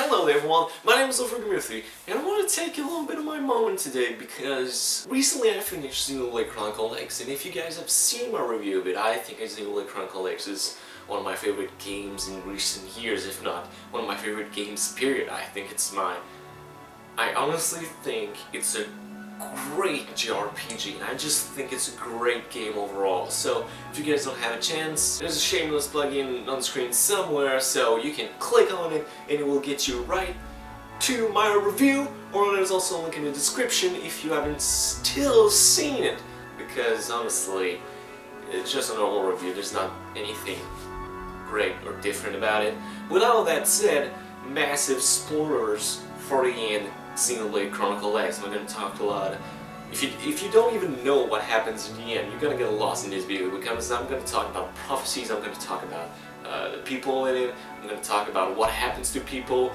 Hello everyone, my name is Dimitri, and I want to take a little bit of my moment today because recently I finished Xenoblade Chronicles X, and if you guys have seen my review of it, I think Xenoblade Chronicles X is one of my favorite games in recent years, if not one of my favorite games period. I honestly think it's a great JRPG, and I just think it's a great game overall. So if you guys don't have a chance, there's a shameless plugin on the screen somewhere, so you can click on it and it will get you right to my review, or there's also a link in the description if you haven't still seen it, because honestly it's just a normal review, there's not anything great or different about it. With all that said, massive spoilers for the end Xenoblade Chronicles X. I'm going to talk a lot. If you don't even know what happens in the end, you're going to get lost in this video, because I'm going to talk about prophecies, I'm going to talk about the people in it, I'm going to talk about what happens to people,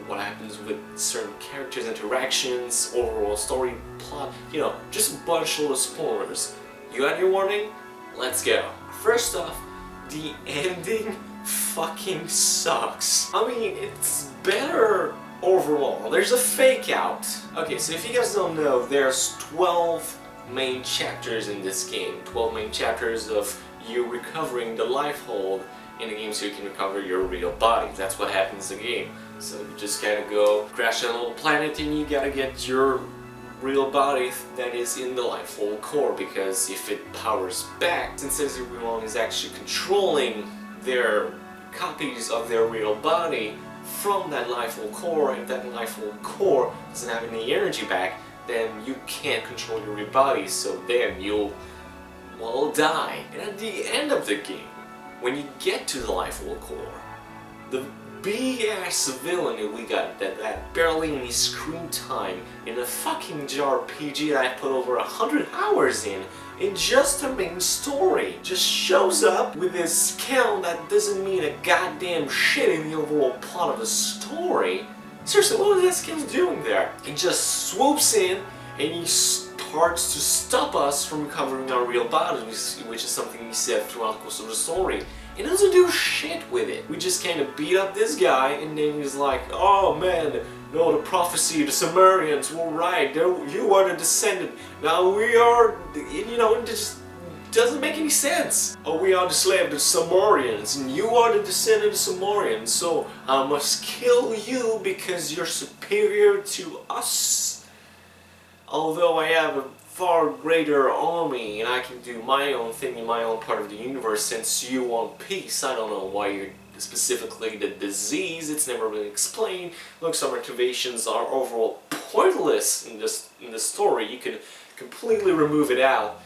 what happens with certain characters' interactions, overall story, plot, you know, just a bunch of spoilers. You had your warning? Let's go. First off, the ending fucking sucks. I mean, it's better overall. There's a fake out. Okay, so if you guys don't know, there's 12 main chapters in this game. 12 main chapters of you recovering the life hold in the game so you can recover your real body. That's what happens in the game. So you just kind of go crash on a little planet and you gotta get your real body that is in the life hold core, because if it powers back, since everyone is actually controlling their copies of their real body from that life hold core, if that life hold core doesn't have any energy back, then you can't control your real body, so then you'll die. And at the end of the game, when you get to the life hold core, the big-ass villain that we got that barely any screen time in a fucking JRPG that I put over 100 hours in just the main story, just shows up with this skill that doesn't mean a goddamn shit in the overall plot of the story. Seriously, what is that skill doing there? He just swoops in and he starts to stop us from recovering our real bodies, which is something he said throughout the course of the story. He doesn't do shit with it. We just kind of beat up this guy, and then he's like, oh man, no, the prophecy, the Sumerians were right, you are the descendant, now we are, you know, it just doesn't make any sense. Oh, we are the slave of the Sumerians, and you are the descendant of the Sumerians, so I must kill you because you're superior to us. Although I have a far greater army and I can do my own thing in my own part of the universe, since you want peace. I don't know why you're specifically the disease, it's never really explained. Look, some motivations are overall pointless in the story. You could completely remove it out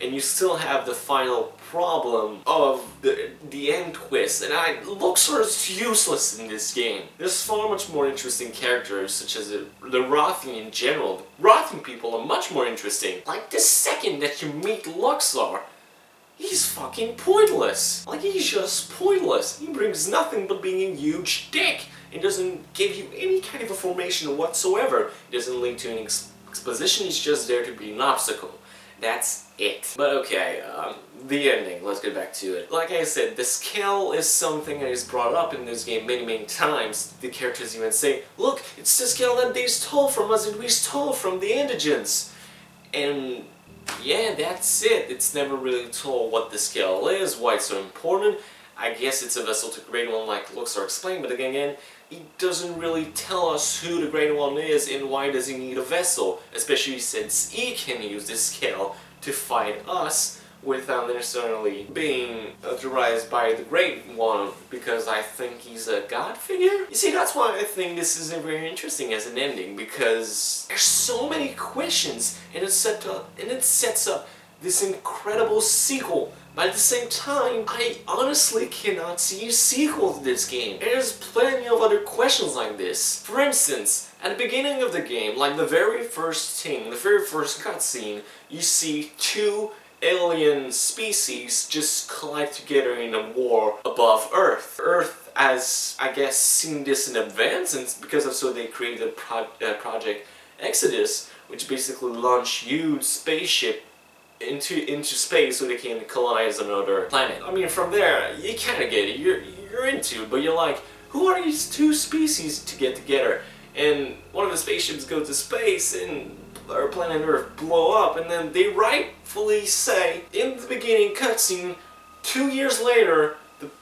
and you still have the final problem of the end twist, and it looks sort of useless in this game. There's far much more interesting characters, such as the Rothian in general. The Rothian people are much more interesting. Like, the second that you meet Luxor, he's fucking pointless. Like, he's just pointless. He brings nothing but being a huge dick. He doesn't give you any kind of information whatsoever. He doesn't lead to any exposition, he's just there to be an obstacle. That's it. But okay, the ending, let's get back to it. Like I said, the skill is something that is brought up in this game many times. The characters even say, look, it's the skill that they stole from us and we stole from the indigents. And yeah, that's it. It's never really told what the skill is, why it's so important. I guess it's a vessel to Great One, like Luxor explained, but again, he doesn't really tell us who the Great One is and why does he need a vessel, especially since he can use this skill to fight us without necessarily being authorized by the Great One, because I think he's a god figure? You see, that's why I think this is very interesting as an ending, because there's so many questions and it sets up this incredible sequel. But at the same time, I honestly cannot see a sequel to this game. There's plenty of other questions like this. For instance, at the beginning of the game, like the very first thing, the very first cutscene, you see two alien species just collide together in a war above Earth. Earth has, I guess, seen this in advance, and because of so they created Project Exodus, which basically launched huge spaceship into space so they can colonize another planet. I mean, from there, you kind of get it. You're into it, but you're like, who are these two species to get together? And one of the spaceships goes to space and our planet Earth blow up, and then they rightfully say in the beginning cutscene, 2 years later,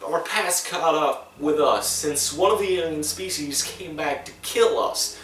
our past caught up with us since one of the alien species came back to kill us.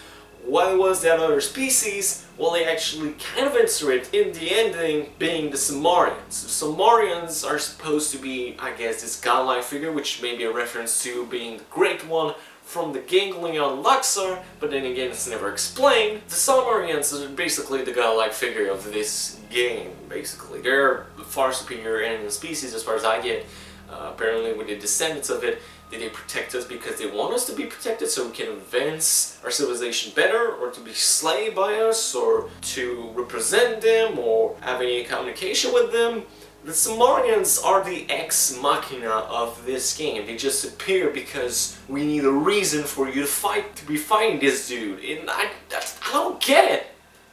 What was that other species? Well, they actually kind of answer it in the ending, being the Samarians. The Samarians are supposed to be, I guess, this godlike figure, which may be a reference to being the Great One from the Ganglion Luxor, but then again it's never explained. The Samarians are basically the godlike figure of this game, basically. They're a far superior alien species as far as I get. Apparently with the descendants of it, they protect us because they want us to be protected so we can advance our civilization better, or to be slaved by us, or to represent them, or have any communication with them. The Samarians are the ex machina of this game. They just appear because we need a reason for you to be fighting this dude. And I don't get it.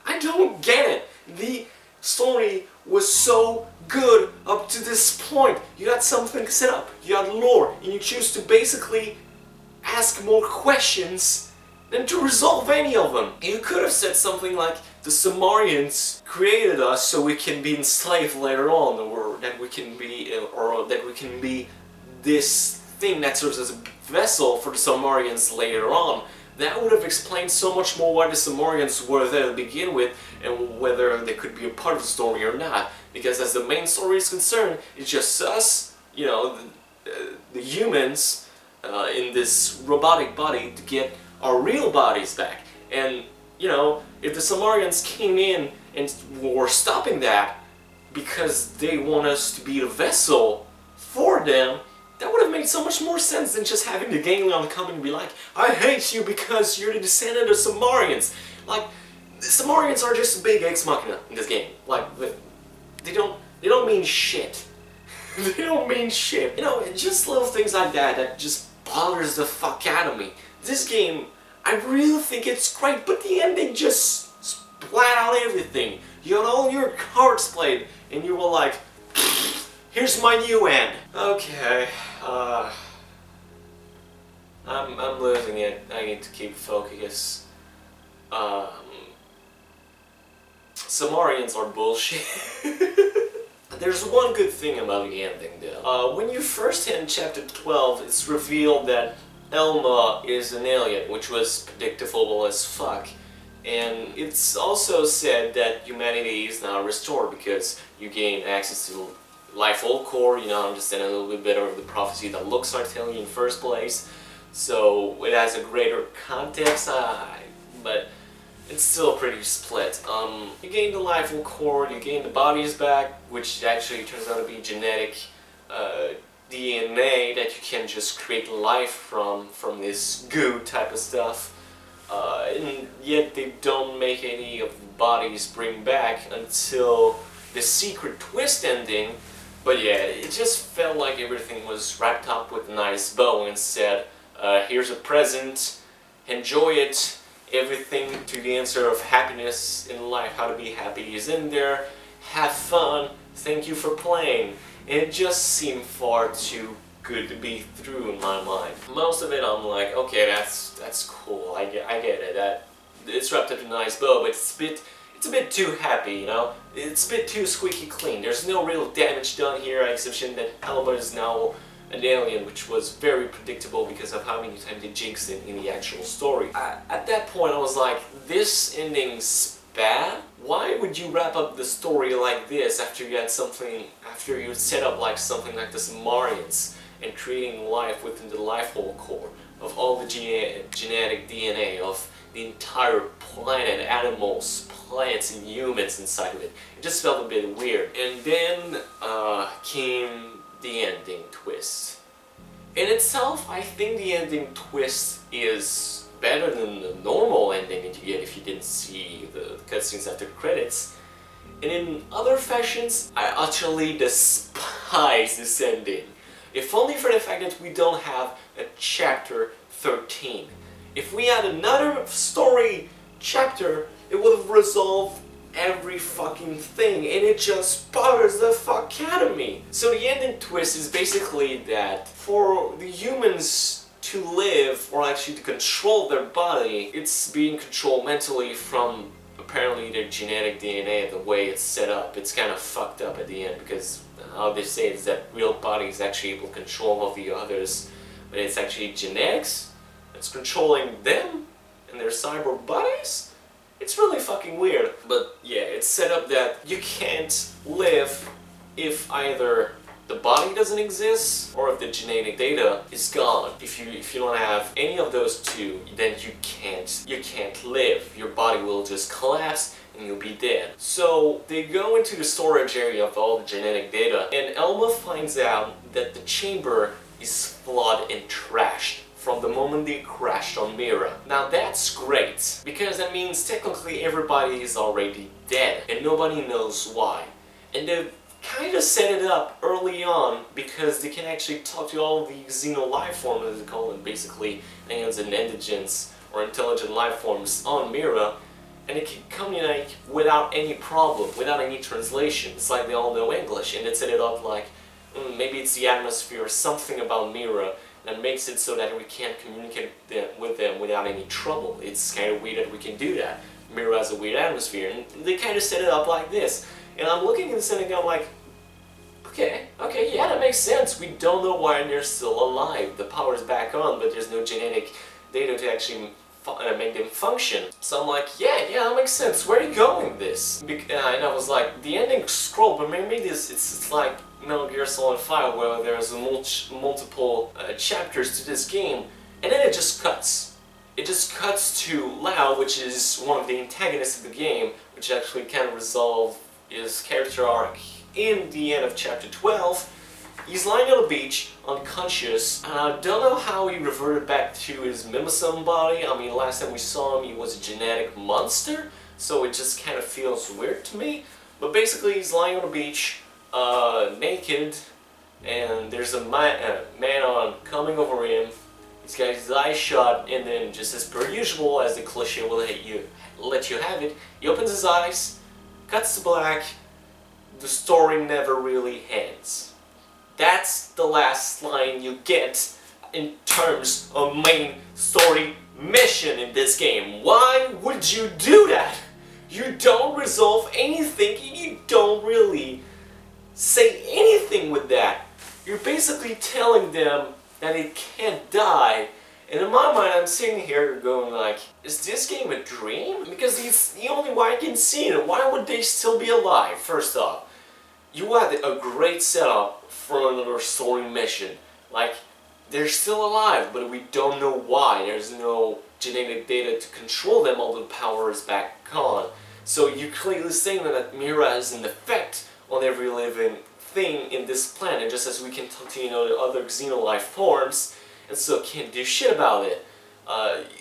I don't get it. The story was so good up to this point. You got something set up, you got lore, and you choose to basically ask more questions than to resolve any of them. You could have said something like, the Samarians created us so we can be enslaved later on, or that we can be this thing that serves as a vessel for the Samarians later on. That would have explained so much more why the Samarians were there to begin with, and whether they could be a part of the story or not. Because as the main story is concerned, it's just us, you know, the humans in this robotic body to get our real bodies back. And, you know, if the Samarians came in and were stopping that because they want us to be the vessel for them, that would have made so much more sense than just having the Ganglion come and be like, I hate you because you're the descendant of Samarians. Like, the Samarians are just a big ex machina in this game. Like, they don't mean shit. They don't mean shit. You know, just little things like that just bothers the fuck out of me. This game, I really think it's great, but the ending just splat out everything. You had all your cards played, and you were like, here's my new end. Okay, I'm losing it. I need to keep focus. Samarians are bullshit. There's one good thing about the ending though. When you first hit chapter 12, it's revealed that Elma is an alien, which was predictable as fuck. And it's also said that humanity is now restored because you gain access to Life All Core, you know, understand a little bit better of the prophecy that looks are telling you in the first place. So it has a greater context, but it's still pretty split. You gain the Life All Core, you gain the bodies back, which actually turns out to be genetic DNA that you can just create life from this goo type of stuff. And yet they don't make any of the bodies bring back until the secret twist ending. But yeah, it just felt like everything was wrapped up with a nice bow and said, here's a present, enjoy it, everything to the answer of happiness in life, how to be happy is in there, have fun, thank you for playing. And it just seemed far too good to be through in my mind. Most of it I'm like, okay, that's cool, I get it, that it's wrapped up in a nice bow, but it's a bit too happy, you know? It's a bit too squeaky clean. There's no real damage done here, exception that Elma is now an alien, which was very predictable because of how many times they jinxed it in the actual story. At that point I was like, this ending's bad? Why would you wrap up the story like this after you set up like something like the Samarians and creating life within the Life All Core of all the genetic DNA of the entire planet, animals, plants and humans inside of it. It just felt a bit weird. And then came the ending twist. In itself, I think the ending twist is better than the normal ending that you get if you didn't see the cutscenes after the credits. And in other fashions, I utterly despise this ending. If only for the fact that we don't have a chapter 13. If we had another story chapter, it would have resolved every fucking thing, and it just bothers the fuck out of me. So the ending twist is basically that for the humans to live or actually to control their body, it's being controlled mentally from apparently their genetic DNA, the way it's set up. It's kind of fucked up at the end because how they say is that real body is actually able to control all the others, but it's actually genetics that's controlling them and their cyber bodies. It's really fucking weird. But yeah, it's set up that you can't live if either the body doesn't exist or if the genetic data is gone. If you don't have any of those two, then you can't live. Your body will just collapse and you'll be dead. So they go into the storage area of all the genetic data, and Elma finds out that the chamber is flawed and trashed from the moment they crashed on Mira. Now that's great, because that means technically everybody is already dead and nobody knows why. And they've kind of set it up early on because they can actually talk to all the xeno life forms, as they call them, basically aliens and indigents or intelligent life forms on Mira, and it can communicate without any problem, without any translation. It's like they all know English, and it set it up like maybe it's the atmosphere or something about Mira that makes it so that we can't communicate with them without any trouble. It's kind of weird that we can do that. Mira has a weird atmosphere, and they kind of set it up like this. And I'm looking at this and I'm like, okay, yeah, that makes sense. We don't know why they're still alive. The power's back on, but there's no genetic data to actually make them function. So I'm like, yeah, that makes sense. Where are you going with this? And I was like, the ending scroll, but maybe it's like Metal Gear Solid 5, where there's multiple chapters to this game, and then it just cuts. It just cuts to Lau, which is one of the antagonists of the game, which actually kind of resolved his character arc in the end of chapter 12. He's lying on a beach, unconscious, and I don't know how he reverted back to his Mimosum body. I mean, last time we saw him, he was a genetic monster, so it just kind of feels weird to me. But basically, he's lying on a beach, naked, and there's a man coming over him. He's got his eyes shut, and then just as per usual, as the cliche will let you have it, he opens his eyes, cuts to black. The story never really ends. That's the last line you get in terms of main story mission in this game. Why would you do that? You don't resolve anything and you don't really say anything with that. You're basically telling them that it can't die. And in my mind, I'm sitting here going like, is this game a dream? Because it's the only way I can see it. Why would they still be alive, first off? You had a great setup for another story mission. Like, they're still alive, but we don't know why. There's no genetic data to control them, although the power is back on. So you're clearly saying that Mira has an effect on every living thing in this planet, just as we can talk to, the other xenolife forms, and so can't do shit about it.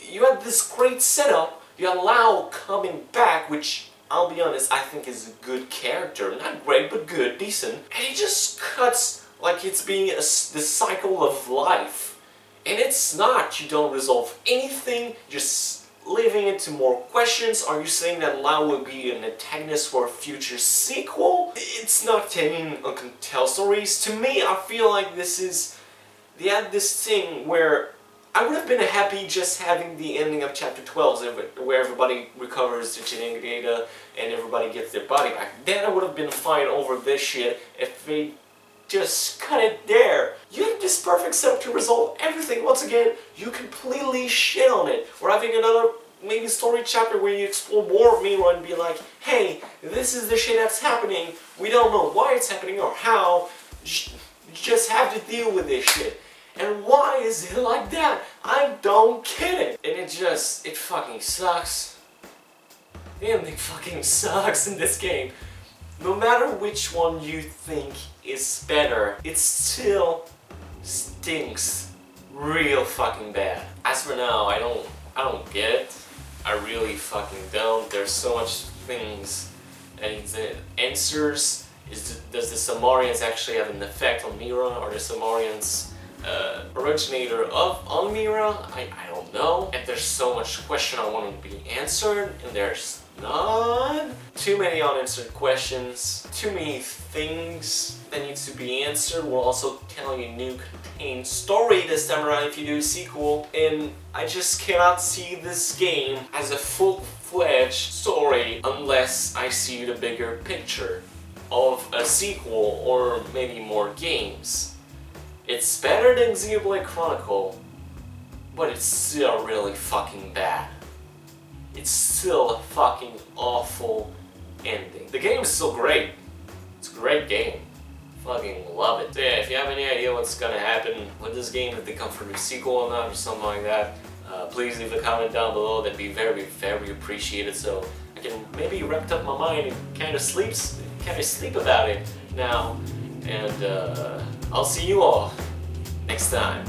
You had this great setup. You had Lau coming back, which, I'll be honest, I think is a good character. Not great, but good, decent. And he just cuts like it's being the cycle of life. And it's not. You don't resolve anything, just leaving it to more questions. Are you saying that Lau will be an antagonist for a future sequel? It's not telling tell stories. To me, I feel like they had this thing where I would have been happy just having the ending of chapter 12 where everybody recovers the genetic data and everybody gets their body back. Then I would have been fine over this shit if they just cut it there. You had this perfect setup to resolve everything. Once again, you completely shit on it. We're having another maybe story chapter where you explore more of Mira and be like, hey, this is the shit that's happening. We don't know why it's happening or how. You just have to deal with this shit. And why is it like that? I don't get it. And it fucking sucks. The ending fucking sucks in this game. No matter which one you think is better, it still stinks real fucking bad. As for now, I don't get it. I really fucking don't. There's so much things that needs answers. Does the Samarians actually have an effect on Mira? Are the Samarians originator on Mira? I don't know. And there's so much question I want to be answered, and there's Not too many unanswered questions, too many things that need to be answered. We're also telling a new contained story this time around if you do a sequel, and I just cannot see this game as a full-fledged story unless I see the bigger picture of a sequel or maybe more games. It's better than Xenoblade Chronicle, but it's still really fucking bad. It's still a fucking awful ending. The game is still great. It's a great game. Fucking love it. So yeah, if you have any idea what's gonna happen with this game, if they come for a sequel or not, or something like that, please leave a comment down below. That'd be very, very appreciated. So I can maybe wrap up my mind and kind of sleep about it now. And I'll see you all next time.